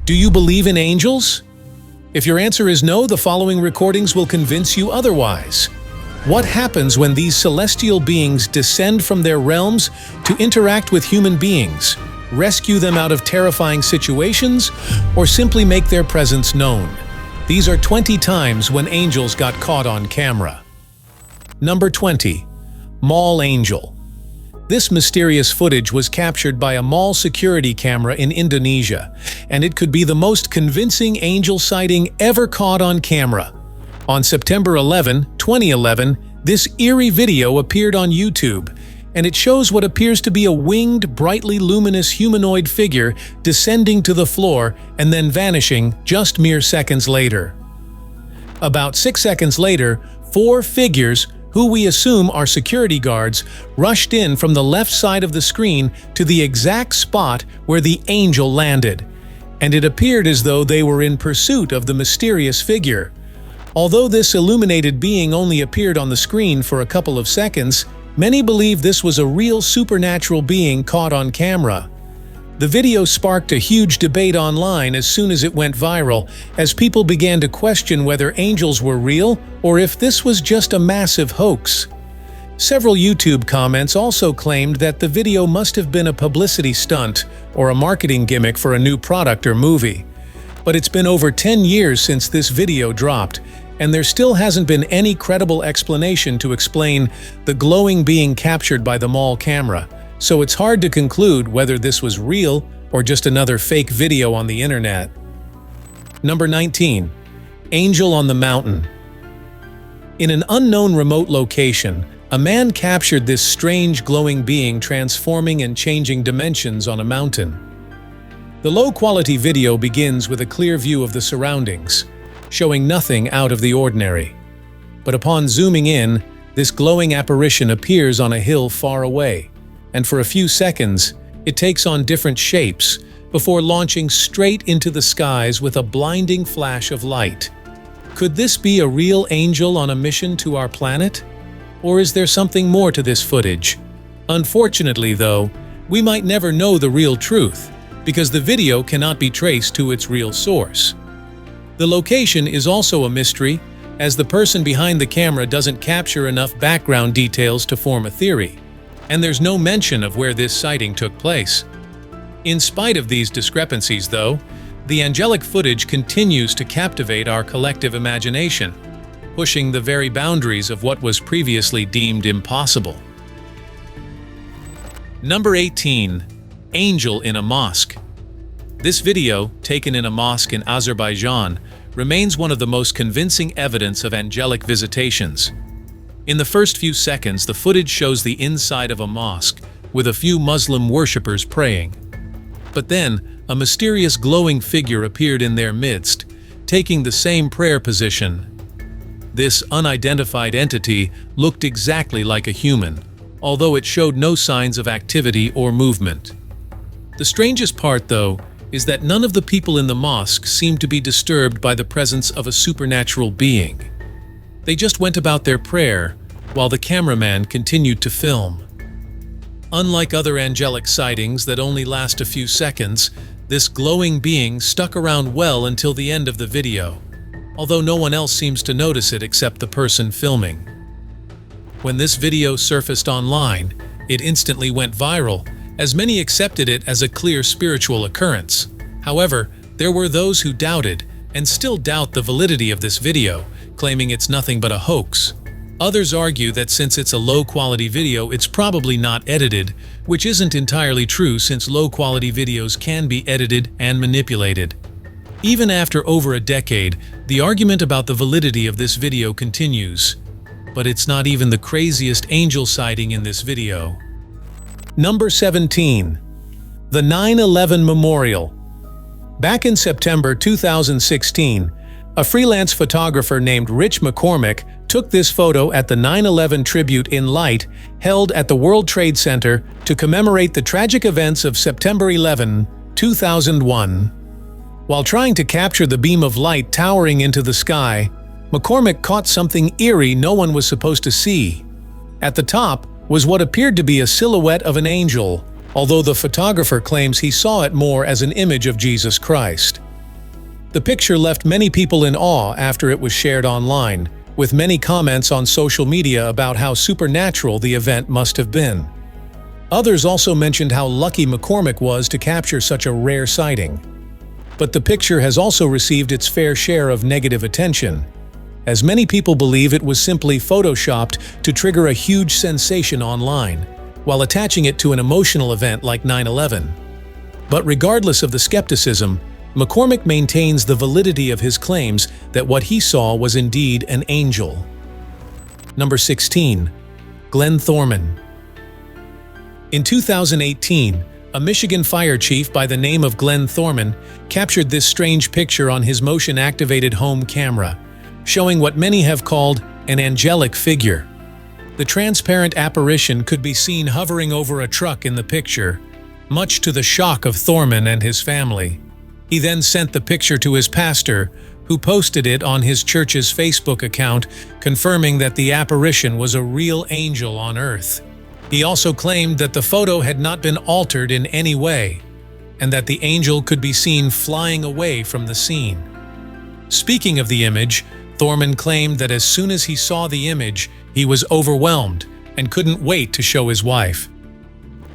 Do you believe in angels? If your answer is no, the following recordings will convince you otherwise. What happens when these celestial beings descend from their realms to interact with human beings, rescue them out of terrifying situations, or simply make their presence known? These are 20 times when angels got caught on camera. Number 20. Maul Angel. This mysterious footage was captured by a mall security camera in Indonesia, and it could be the most convincing angel sighting ever caught on camera. On September 11, 2011, this eerie video appeared on YouTube, and it shows what appears to be a winged, brightly luminous humanoid figure descending to the floor and then vanishing just mere seconds later. About 6 seconds later, 4 figures, who we assume are security guards, rushed in from the left side of the screen to the exact spot where the angel landed, and it appeared as though they were in pursuit of the mysterious figure. Although this illuminated being only appeared on the screen for a couple of seconds, many believe this was a real supernatural being caught on camera. The video sparked a huge debate online as soon as it went viral, as people began to question whether angels were real or if this was just a massive hoax. Several YouTube comments also claimed that the video must have been a publicity stunt or a marketing gimmick for a new product or movie. But it's been over 10 years since this video dropped, and there still hasn't been any credible explanation to explain the glowing being captured by the mall camera. So it's hard to conclude whether this was real or just another fake video on the internet. Number 19. Angel on the Mountain. In an unknown remote location, a man captured this strange glowing being transforming and changing dimensions on a mountain. The low-quality video begins with a clear view of the surroundings, showing nothing out of the ordinary. But upon zooming in, this glowing apparition appears on a hill far away, and for a few seconds, it takes on different shapes before launching straight into the skies with a blinding flash of light. Could this be a real angel on a mission to our planet? Or is there something more to this footage? Unfortunately, though, we might never know the real truth, because the video cannot be traced to its real source. The location is also a mystery, as the person behind the camera doesn't capture enough background details to form a theory, and there's no mention of where this sighting took place. In spite of these discrepancies, though, the angelic footage continues to captivate our collective imagination, pushing the very boundaries of what was previously deemed impossible. Number 18. Angel in a Mosque. This video, taken in a mosque in Azerbaijan, remains one of the most convincing evidence of angelic visitations. In the first few seconds, the footage shows the inside of a mosque, with a few Muslim worshippers praying. But then, a mysterious glowing figure appeared in their midst, taking the same prayer position. This unidentified entity looked exactly like a human, although it showed no signs of activity or movement. The strangest part, though, is that none of the people in the mosque seemed to be disturbed by the presence of a supernatural being. They just went about their prayer, while the cameraman continued to film. Unlike other angelic sightings that only last a few seconds, this glowing being stuck around well until the end of the video, although no one else seems to notice it except the person filming. When this video surfaced online, it instantly went viral, as many accepted it as a clear spiritual occurrence. However, there were those who doubted, and still doubt the validity of this video, claiming it's nothing but a hoax. Others argue that since it's a low-quality video, it's probably not edited, which isn't entirely true since low-quality videos can be edited and manipulated. Even after over a decade, the argument about the validity of this video continues. But it's not even the craziest angel sighting in this video. Number 17. The 9/11 Memorial. Back in September 2016, a freelance photographer named Rich McCormick took this photo at the 9/11 tribute in light held at the World Trade Center to commemorate the tragic events of September 11, 2001. While trying to capture the beam of light towering into the sky, McCormick caught something eerie no one was supposed to see. At the top was what appeared to be a silhouette of an angel, although the photographer claims he saw it more as an image of Jesus Christ. The picture left many people in awe after it was shared online, with many comments on social media about how supernatural the event must have been. Others also mentioned how lucky McCormick was to capture such a rare sighting. But the picture has also received its fair share of negative attention, as many people believe it was simply photoshopped to trigger a huge sensation online, while attaching it to an emotional event like 9/11. But regardless of the skepticism, McCormick maintains the validity of his claims that what he saw was indeed an angel. Number 16. Glenn Thorman. In 2018, a Michigan fire chief by the name of Glenn Thorman captured this strange picture on his motion-activated home camera, showing what many have called an angelic figure. The transparent apparition could be seen hovering over a truck in the picture, much to the shock of Thorman and his family. He then sent the picture to his pastor, who posted it on his church's Facebook account, confirming that the apparition was a real angel on earth. He also claimed that the photo had not been altered in any way, and that the angel could be seen flying away from the scene. Speaking of the image, Thorman claimed that as soon as he saw the image, he was overwhelmed and couldn't wait to show his wife.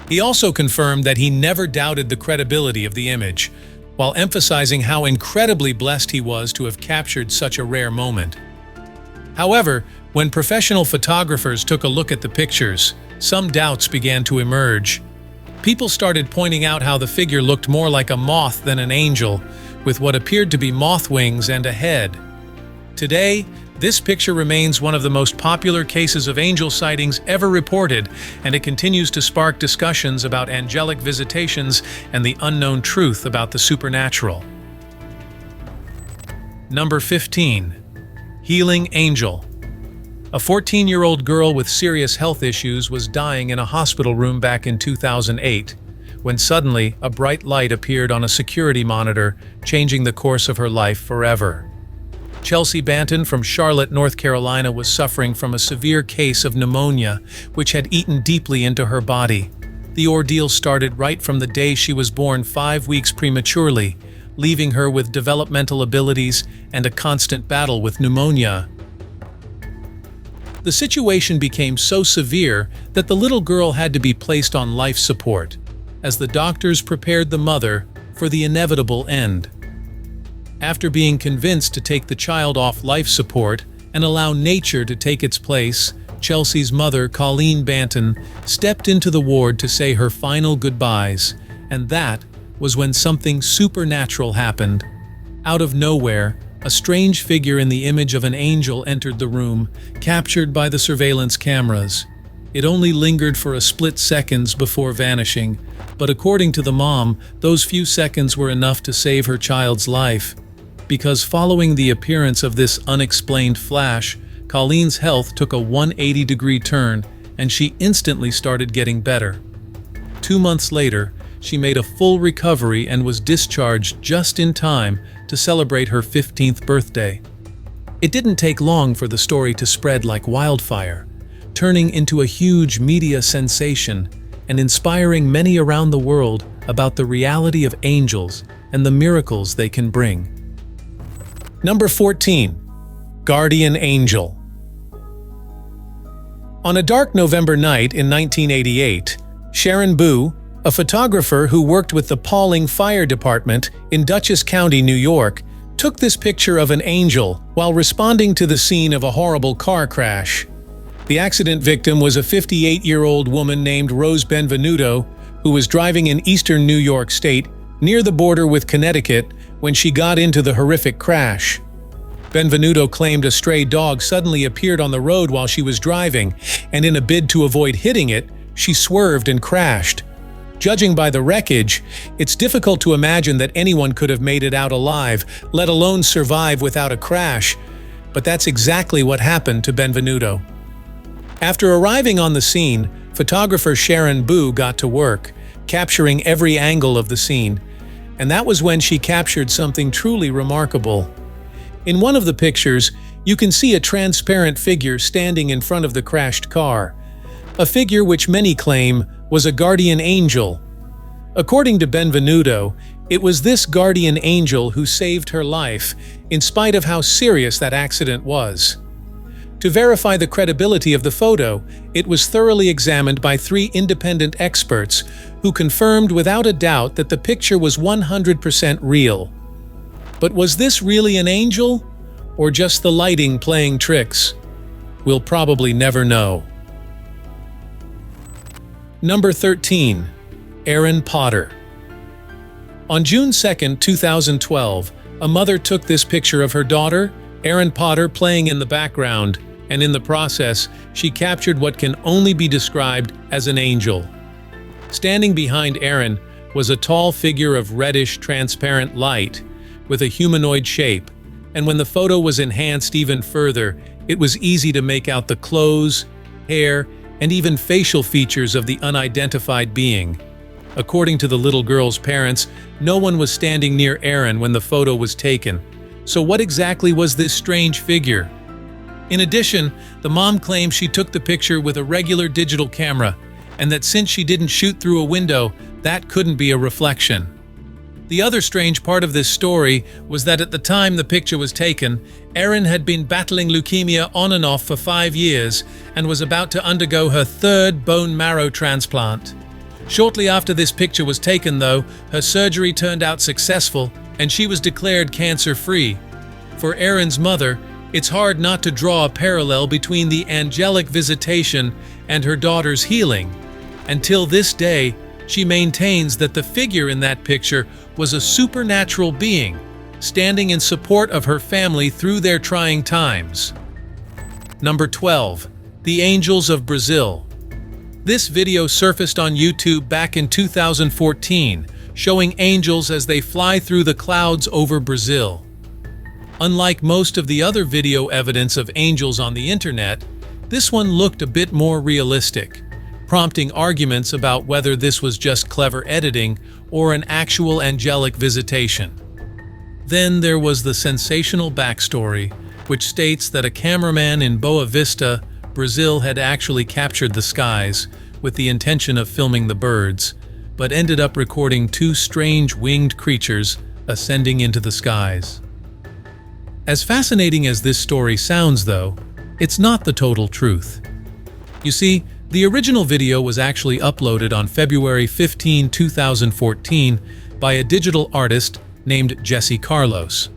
He also confirmed that he never doubted the credibility of the image, while emphasizing how incredibly blessed he was to have captured such a rare moment. However, when professional photographers took a look at the pictures, some doubts began to emerge. People started pointing out how the figure looked more like a moth than an angel, with what appeared to be moth wings and a head. Today, this picture remains one of the most popular cases of angel sightings ever reported, and it continues to spark discussions about angelic visitations and the unknown truth about the supernatural. Number 15. Healing Angel. A 14-year-old girl with serious health issues was dying in a hospital room back in 2008, when suddenly a bright light appeared on a security monitor, changing the course of her life forever. Chelsea Banton from Charlotte, North Carolina was suffering from a severe case of pneumonia, which had eaten deeply into her body. The ordeal started right from the day she was born 5 weeks prematurely, leaving her with developmental abilities and a constant battle with pneumonia. The situation became so severe that the little girl had to be placed on life support, as the doctors prepared the mother for the inevitable end. After being convinced to take the child off life support and allow nature to take its place, Chelsea's mother, Colleen Banton, stepped into the ward to say her final goodbyes, and that was when something supernatural happened. Out of nowhere, a strange figure in the image of an angel entered the room, captured by the surveillance cameras. It only lingered for a split seconds before vanishing, but according to the mom, those few seconds were enough to save her child's life. Because following the appearance of this unexplained flash, Colleen's health took a 180-degree turn, and she instantly started getting better. 2 months later, she made a full recovery and was discharged just in time to celebrate her 15th birthday. It didn't take long for the story to spread like wildfire, turning into a huge media sensation and inspiring many around the world about the reality of angels and the miracles they can bring. Number 14. Guardian Angel. On a dark November night in 1988, Sharon Boo, a photographer who worked with the Pauling Fire Department in Dutchess County, New York, took this picture of an angel while responding to the scene of a horrible car crash. The accident victim was a 58-year-old woman named Rose Benvenuto, who was driving in eastern New York State near the border with Connecticut when she got into the horrific crash. Benvenuto claimed a stray dog suddenly appeared on the road while she was driving, and in a bid to avoid hitting it, she swerved and crashed. Judging by the wreckage, it's difficult to imagine that anyone could have made it out alive, let alone survive without a crash, but that's exactly what happened to Benvenuto. After arriving on the scene, photographer Sharon Boo got to work, capturing every angle of the scene, and that was when she captured something truly remarkable. In one of the pictures, you can see a transparent figure standing in front of the crashed car, a figure which many claim was a guardian angel. According to Benvenuto, It was this guardian angel who saved her life, in spite of how serious that accident was. To verify the credibility of the photo, it was thoroughly examined by 3 independent experts who confirmed without a doubt that the picture was 100% real. But was this really an angel, or just the lighting playing tricks? We'll probably never know. Number 13. Aaron Potter. On June 2, 2012, a mother took this picture of her daughter, Aaron Potter, playing in the background, and in the process, she captured what can only be described as an angel. Standing behind Aaron was a tall figure of reddish, transparent light, with a humanoid shape, and when the photo was enhanced even further, it was easy to make out the clothes, hair, and even facial features of the unidentified being. According to the little girl's parents, no one was standing near Aaron when the photo was taken. So what exactly was this strange figure? In addition, the mom claims she took the picture with a regular digital camera, and that since she didn't shoot through a window, that couldn't be a reflection. The other strange part of this story was that at the time the picture was taken, Aaron had been battling leukemia on and off for 5 years and was about to undergo her 3rd bone marrow transplant. Shortly after this picture was taken, though, her surgery turned out successful and she was declared cancer-free. For Aaron's mother, it's hard not to draw a parallel between the angelic visitation and her daughter's healing. Until this day, she maintains that the figure in that picture was a supernatural being, standing in support of her family through their trying times. Number 12. The Angels of Brazil. This video surfaced on YouTube back in 2014, showing angels as they fly through the clouds over Brazil. Unlike most of the other video evidence of angels on the internet, this one looked a bit more realistic, prompting arguments about whether this was just clever editing or an actual angelic visitation. Then there was the sensational backstory, which states that a cameraman in Boa Vista, Brazil had actually captured the skies with the intention of filming the birds, but ended up recording 2 strange winged creatures ascending into the skies. As fascinating as this story sounds, though, it's not the total truth. You see, the original video was actually uploaded on February 15, 2014 by a digital artist named Jesse Carlos.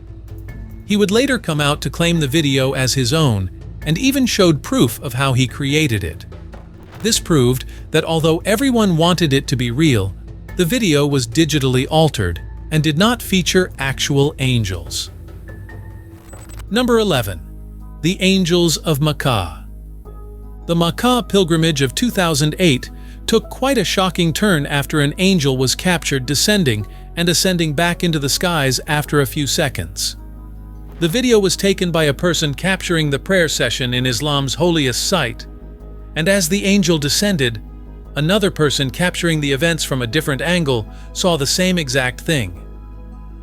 He would later come out to claim the video as his own and even showed proof of how he created it. This proved that although everyone wanted it to be real, the video was digitally altered and did not feature actual angels. Number 11. The Angels of Makkah. The Makkah pilgrimage of 2008 took quite a shocking turn after an angel was captured descending and ascending back into the skies after a few seconds. The video was taken by a person capturing the prayer session in Islam's holiest site, and as the angel descended, another person capturing the events from a different angle saw the same exact thing.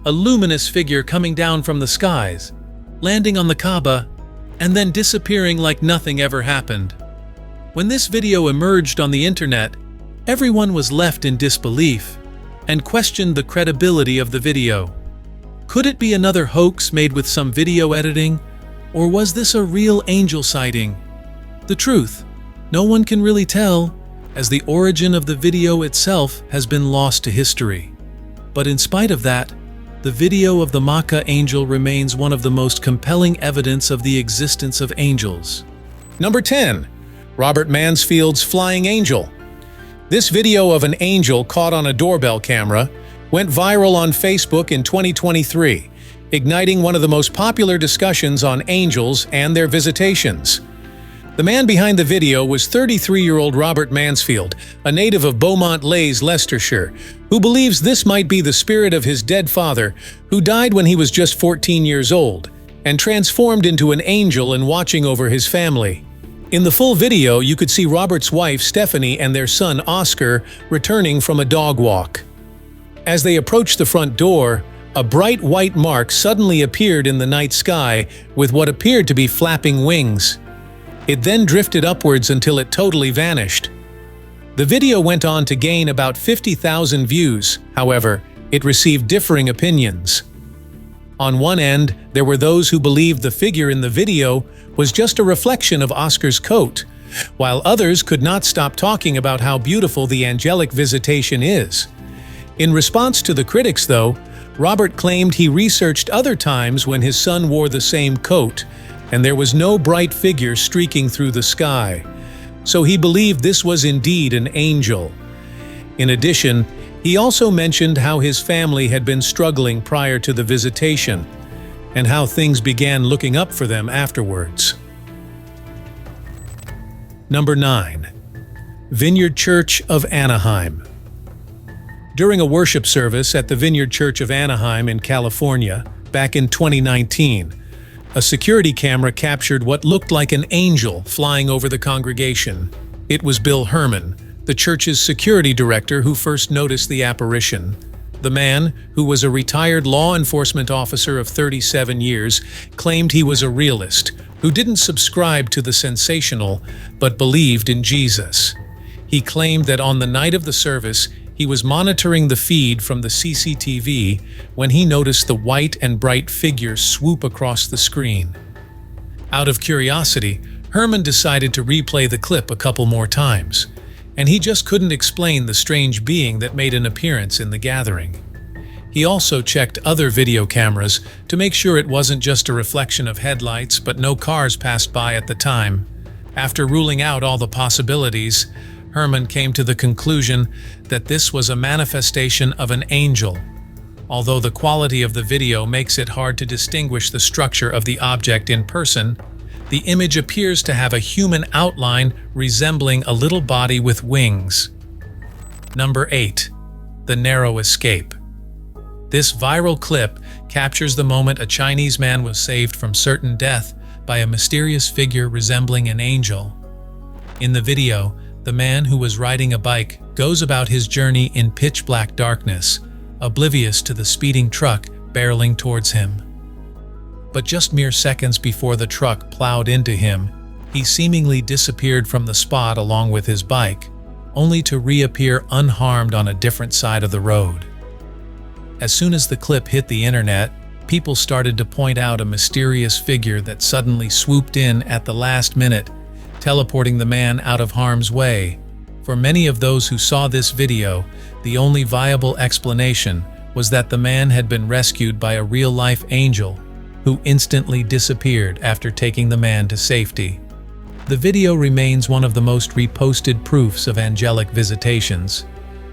A luminous figure coming down from the skies, landing on the Kaaba, and then disappearing like nothing ever happened. When this video emerged on the internet, everyone was left in disbelief and questioned the credibility of the video. Could it be another hoax made with some video editing, or was this a real angel sighting? The truth, no one can really tell, as the origin of the video itself has been lost to history. But in spite of that, the video of the Makkah angel remains one of the most compelling evidence of the existence of angels. Number 10. Robert Mansfield's Flying Angel. This video of an angel caught on a doorbell camera went viral on Facebook in 2023, igniting one of the most popular discussions on angels and their visitations. The man behind the video was 33-year-old Robert Mansfield, a native of Beaumont-les, Leicestershire, who believes this might be the spirit of his dead father, who died when he was just 14 years old, and transformed into an angel and watching over his family. In the full video, you could see Robert's wife Stephanie and their son Oscar returning from a dog walk. As they approached the front door, a bright white mark suddenly appeared in the night sky with what appeared to be flapping wings. It then drifted upwards until it totally vanished. The video went on to gain about 50,000 views, however, it received differing opinions. On one end, there were those who believed the figure in the video was just a reflection of Oscar's coat, while others could not stop talking about how beautiful the angelic visitation is. In response to the critics, though, Robert claimed he researched other times when his son wore the same coat, and there was no bright figure streaking through the sky, so he believed this was indeed an angel. In addition, he also mentioned how his family had been struggling prior to the visitation, and how things began looking up for them afterwards. Number 9. Vineyard Church of Anaheim. During a worship service at the Vineyard Church of Anaheim in California, back in 2019, a security camera captured what looked like an angel flying over the congregation. It was Bill Herman, the church's security director, who first noticed the apparition. The man, who was a retired law enforcement officer of 37 years, claimed he was a realist who didn't subscribe to the sensational but believed in Jesus. He claimed that on the night of the service, he was monitoring the feed from the CCTV when he noticed the white and bright figure swoop across the screen. Out of curiosity, Herman decided to replay the clip a couple more times, and he just couldn't explain the strange being that made an appearance in the gathering. He also checked other video cameras to make sure it wasn't just a reflection of headlights, but no cars passed by at the time. After ruling out all the possibilities, Herman came to the conclusion that this was a manifestation of an angel. Although the quality of the video makes it hard to distinguish the structure of the object in person, the image appears to have a human outline resembling a little body with wings. Number 8. The Narrow Escape. This viral clip captures the moment a Chinese man was saved from certain death by a mysterious figure resembling an angel. In the video, the man who was riding a bike goes about his journey in pitch-black darkness, oblivious to the speeding truck barreling towards him. But just mere seconds before the truck plowed into him, he seemingly disappeared from the spot along with his bike, only to reappear unharmed on a different side of the road. As soon as the clip hit the internet, people started to point out a mysterious figure that suddenly swooped in at the last minute, teleporting the man out of harm's way. For many of those who saw this video, the only viable explanation was that the man had been rescued by a real-life angel who instantly disappeared after taking the man to safety. The video remains one of the most reposted proofs of angelic visitations,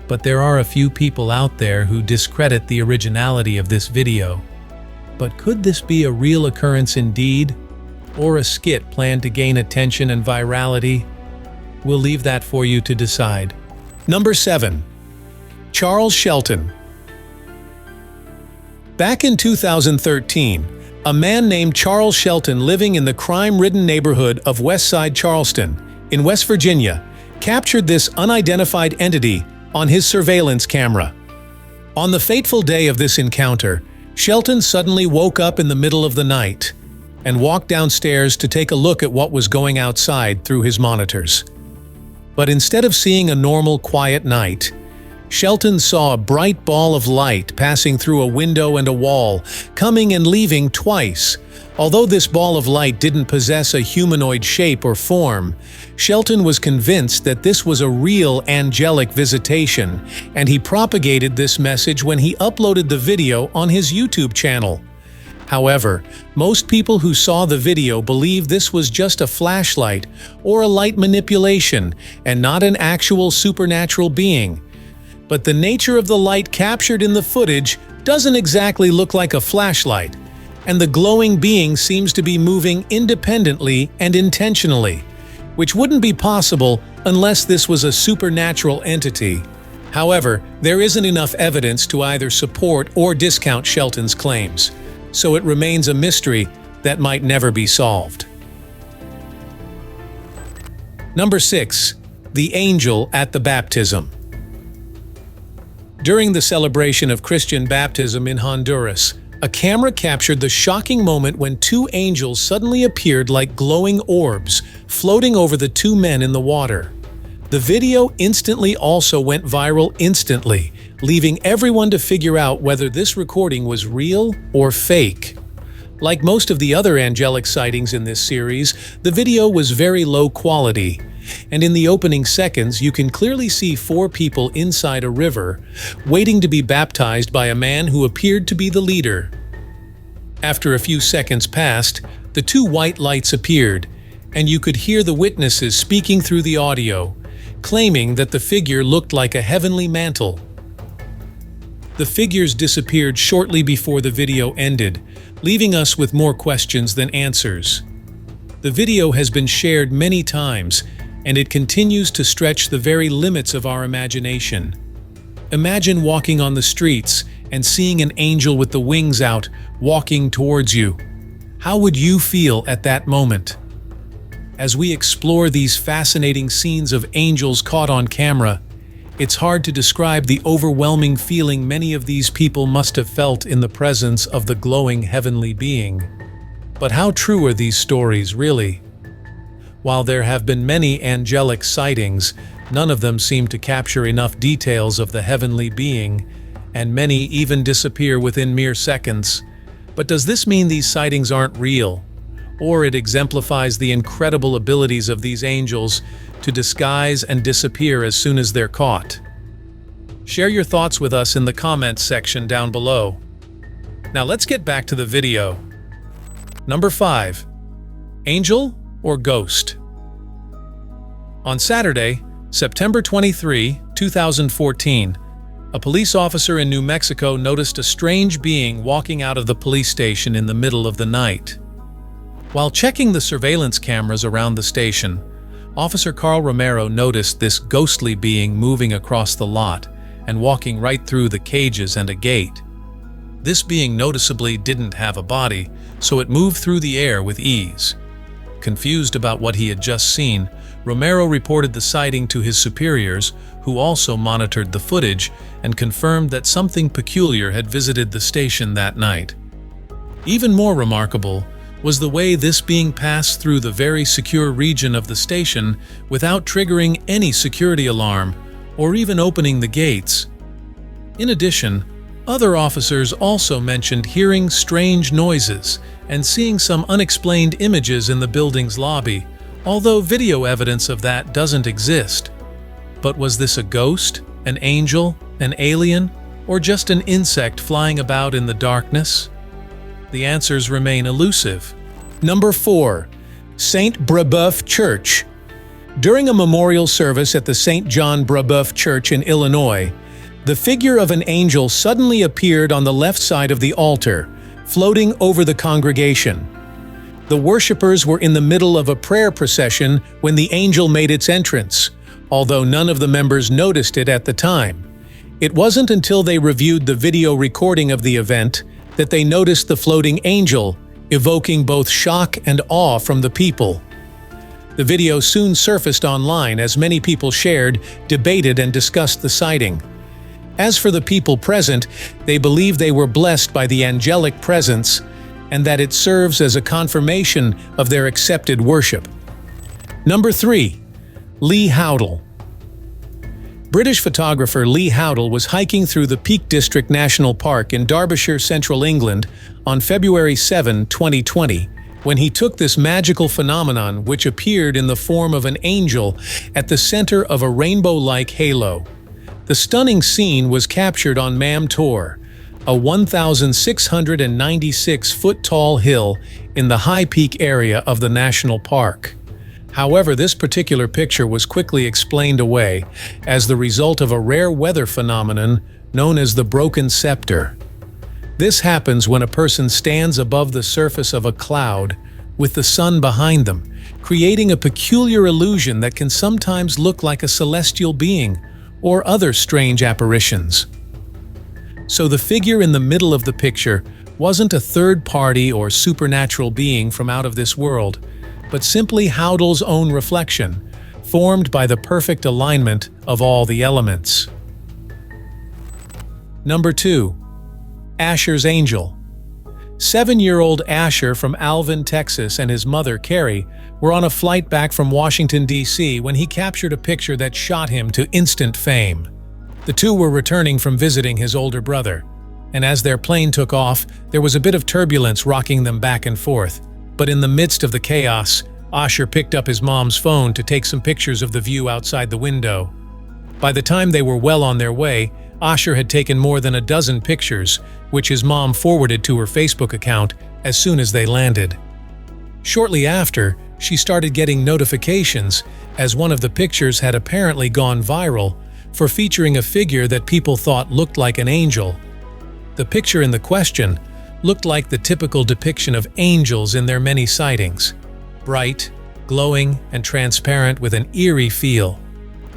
but there are a few people out there who discredit the originality of this video. But could this be a real occurrence indeed, or a skit planned to gain attention and virality? We'll leave that for you to decide. Number 7. Charles Shelton. Back in 2013, a man named Charles Shelton, living in the crime-ridden neighborhood of Westside Charleston in West Virginia, captured this unidentified entity on his surveillance camera. On the fateful day of this encounter, Shelton suddenly woke up in the middle of the night and walked downstairs to take a look at what was going outside through his monitors. But instead of seeing a normal, quiet night, Shelton saw a bright ball of light passing through a window and a wall, coming and leaving twice. Although this ball of light didn't possess a humanoid shape or form, Shelton was convinced that this was a real angelic visitation, and he propagated this message when he uploaded the video on his YouTube channel. However, most people who saw the video believe this was just a flashlight or a light manipulation and not an actual supernatural being. But the nature of the light captured in the footage doesn't exactly look like a flashlight, and the glowing being seems to be moving independently and intentionally, which wouldn't be possible unless this was a supernatural entity. However, there isn't enough evidence to either support or discount Shelton's claims, so it remains a mystery that might never be solved. Number 6. The Angel at the Baptism. During the celebration of Christian baptism in Honduras, a camera captured the shocking moment when two angels suddenly appeared like glowing orbs, floating over the two men in the water. The video instantly also went viral instantly, leaving everyone to figure out whether this recording was real or fake. Like most of the other angelic sightings in this series, the video was very low quality, and in the opening seconds you can clearly see 4 people inside a river, waiting to be baptized by a man who appeared to be the leader. After a few seconds passed, the 2 white lights appeared, and you could hear the witnesses speaking through the audio, claiming that the figure looked like a heavenly mantle. The figures disappeared shortly before the video ended, leaving us with more questions than answers. The video has been shared many times, and it continues to stretch the very limits of our imagination. Imagine walking on the streets and seeing an angel with the wings out walking towards you. How would you feel at that moment? As we explore these fascinating scenes of angels caught on camera, it's hard to describe the overwhelming feeling many of these people must have felt in the presence of the glowing heavenly being. But how true are these stories really? While there have been many angelic sightings, none of them seem to capture enough details of the heavenly being, and many even disappear within mere seconds. But does this mean these sightings aren't real? Or it exemplifies the incredible abilities of these angels to disguise and disappear as soon as they're caught? Share your thoughts with us in the comments section down below. Now let's get back to the video. Number 5. Angel or ghost? On Saturday, September 23, 2014, a police officer in New Mexico noticed a strange being walking out of the police station in the middle of the night. While checking the surveillance cameras around the station, Officer Carl Romero noticed this ghostly being moving across the lot and walking right through the cages and a gate. This being noticeably didn't have a body, so it moved through the air with ease. Confused about what he had just seen, Romero reported the sighting to his superiors, who also monitored the footage and confirmed that something peculiar had visited the station that night. Even more remarkable was the way this being passed through the very secure region of the station without triggering any security alarm or even opening the gates. In addition, other officers also mentioned hearing strange noises and seeing some unexplained images in the building's lobby, although video evidence of that doesn't exist. But was this a ghost, an angel, an alien, or just an insect flying about in the darkness? The answers remain elusive. Number 4. St. Bruff Church. During a memorial service at the St. John Bruff Church in Illinois, the figure of an angel suddenly appeared on the left side of the altar, floating over the congregation. The worshippers were in the middle of a prayer procession when the angel made its entrance, although none of the members noticed it at the time. It wasn't until they reviewed the video recording of the event that they noticed the floating angel, evoking both shock and awe from the people. The video soon surfaced online as many people shared, debated, and discussed the sighting. As for the people present, they believe they were blessed by the angelic presence and that it serves as a confirmation of their accepted worship. Number 3. Lee Howle. British photographer Lee Howle was hiking through the Peak District National Park in Derbyshire, central England, on February 7, 2020, when he took this magical phenomenon which appeared in the form of an angel at the center of a rainbow-like halo. The stunning scene was captured on Mam Tor, a 1,696-foot-tall hill in the High Peak area of the national park. However, this particular picture was quickly explained away as the result of a rare weather phenomenon known as the broken scepter. This happens when a person stands above the surface of a cloud with the sun behind them, creating a peculiar illusion that can sometimes look like a celestial being or other strange apparitions. So the figure in the middle of the picture wasn't a third party or supernatural being from out of this world, but simply Howle's own reflection, formed by the perfect alignment of all the elements. Number 2. Asher's Angel. 7-year-old Asher from Alvin, Texas, and his mother, Carrie, were on a flight back from Washington, D.C. when he captured a picture that shot him to instant fame. The two were returning from visiting his older brother, and as their plane took off, there was a bit of turbulence rocking them back and forth. But in the midst of the chaos, Asher picked up his mom's phone to take some pictures of the view outside the window. By the time they were well on their way, Asher had taken more than a dozen pictures, which his mom forwarded to her Facebook account as soon as they landed. Shortly after, she started getting notifications as one of the pictures had apparently gone viral for featuring a figure that people thought looked like an angel. The picture in the question looked like the typical depiction of angels in their many sightings: bright, glowing, and transparent with an eerie feel.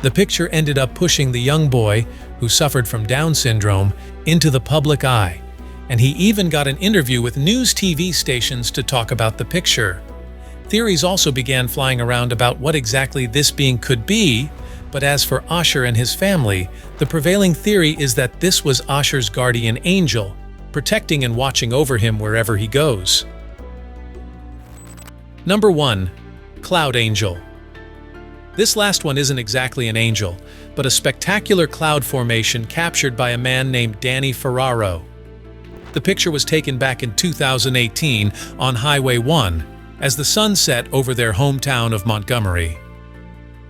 The picture ended up pushing the young boy, who suffered from Down syndrome, into the public eye, and he even got an interview with news TV stations to talk about the picture. Theories also began flying around about what exactly this being could be, but as for Asher and his family, the prevailing theory is that this was Asher's guardian angel, protecting and watching over him wherever he goes. Number 1. Cloud Angel. This last one isn't exactly an angel, but a spectacular cloud formation captured by a man named Danny Ferraro. The picture was taken back in 2018 on Highway 1 as the sun set over their hometown of Montgomery.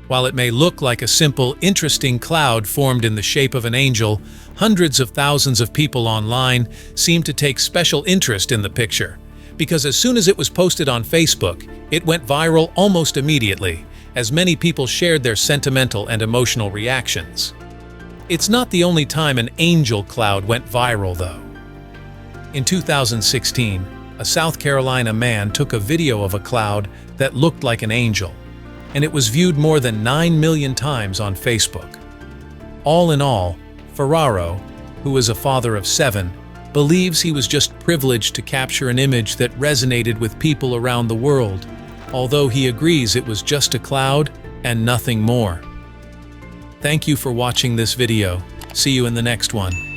While it may look like a simple, interesting cloud formed in the shape of an angel, hundreds of thousands of people online seemed to take special interest in the picture, because as soon as it was posted on Facebook, it went viral almost immediately, as many people shared their sentimental and emotional reactions. It's not the only time an angel cloud went viral, though. In 2016, a South Carolina man took a video of a cloud that looked like an angel, and it was viewed more than 9 million times on Facebook. All in all, Ferraro, who is a father of 7, believes he was just privileged to capture an image that resonated with people around the world, although he agrees it was just a cloud and nothing more. Thank you for watching this video. See you in the next one.